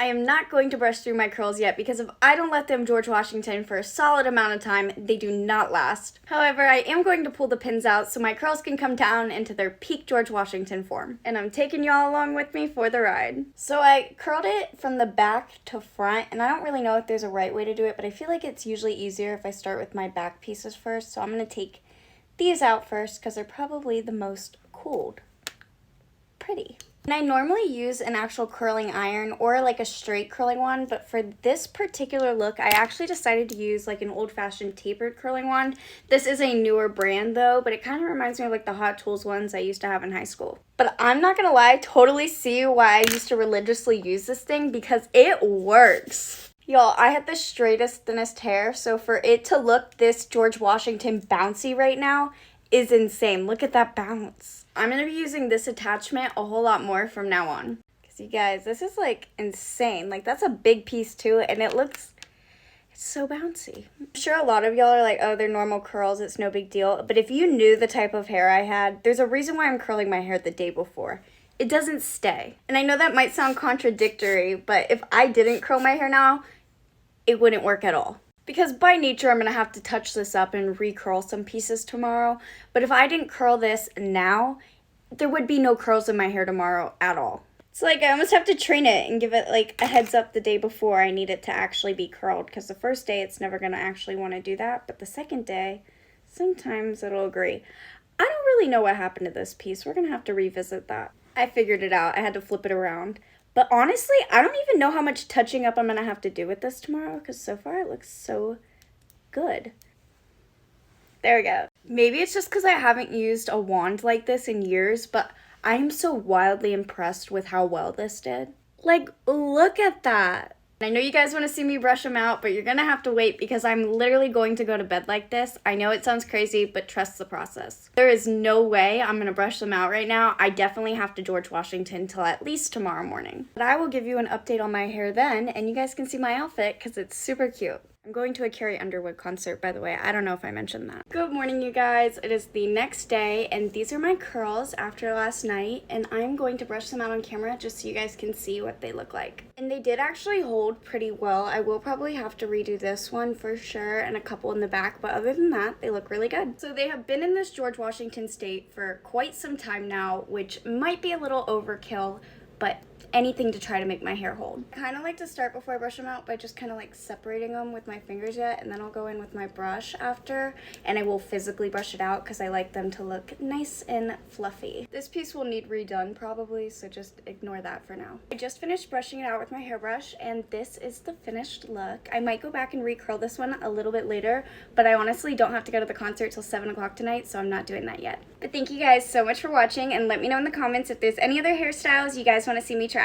I am not going to brush through my curls yet because if I don't let them George Washington for a solid amount of time, they do not last. However, I am going to pull the pins out so my curls can come down into their peak George Washington form. And I'm taking y'all along with me for the ride. So I curled it from the back to front, and I don't really know if there's a right way to do it, but I feel like it's usually easier if I start with my back pieces first. So I'm going to take these out first because they're probably the most cooled. Pretty. And I normally use an actual curling iron or like a straight curling one, but for this particular look, I actually decided to use like an old-fashioned tapered curling wand. This is a newer brand though, but it kind of reminds me of like the Hot Tools ones I used to have in high school. But I'm not gonna lie, I totally see why I used to religiously use this thing because it works. Y'all, I had the straightest, thinnest hair, so for it to look this George Washington bouncy right now is insane. Look at that bounce. I'm going to be using this attachment a whole lot more from now on. Because you guys, this is like insane. Like that's a big piece too, and it's so bouncy. I'm sure a lot of y'all are like, oh, they're normal curls, it's no big deal. But if you knew the type of hair I had, there's a reason why I'm curling my hair the day before. It doesn't stay. And I know that might sound contradictory, but if I didn't curl my hair now, it wouldn't work at all. Because by nature, I'm going to have to touch this up and re-curl some pieces tomorrow. But if I didn't curl this now, there would be no curls in my hair tomorrow at all. It's like I almost have to train it and give it like a heads up the day before I need it to actually be curled. Because the first day, it's never going to actually want to do that. But the second day, sometimes it'll agree. I don't really know what happened to this piece. We're going to have to revisit that. I figured it out. I had to flip it around. But honestly, I don't even know how much touching up I'm going to have to do with this tomorrow because so far it looks so good. There we go. Maybe it's just because I haven't used a wand like this in years, but I am so wildly impressed with how well this did. Like, look at that. I know you guys want to see me brush them out, but you're going to have to wait because I'm literally going to go to bed like this. I know it sounds crazy, but trust the process. There is no way I'm going to brush them out right now. I definitely have to George Washington till at least tomorrow morning. But I will give you an update on my hair then, and you guys can see my outfit because it's super cute. I'm going to a Carrie Underwood concert, by the way. I don't know if I mentioned that. Good morning, you guys. It is the next day, and these are my curls after last night, and I'm going to brush them out on camera just so you guys can see what they look like. And they did actually hold pretty well. I will probably have to redo this one for sure and a couple in the back, but other than that, they look really good. So they have been in this George Washington state for quite some time now, which might be a little overkill, but anything to try to make my hair hold. I kind of like to start before I brush them out by just kind of like separating them with my fingers yet, and then I'll go in with my brush after, and I will physically brush it out because I like them to look nice and fluffy. This piece will need redone probably, so just ignore that for now. I just finished brushing it out with my hairbrush, and this is the finished look. I might go back and re-curl this one a little bit later, but I honestly don't have to go to the concert till 7 o'clock tonight, so I'm not doing that yet. But thank you guys so much for watching, and let me know in the comments if there's any other hairstyles you guys want to see me try.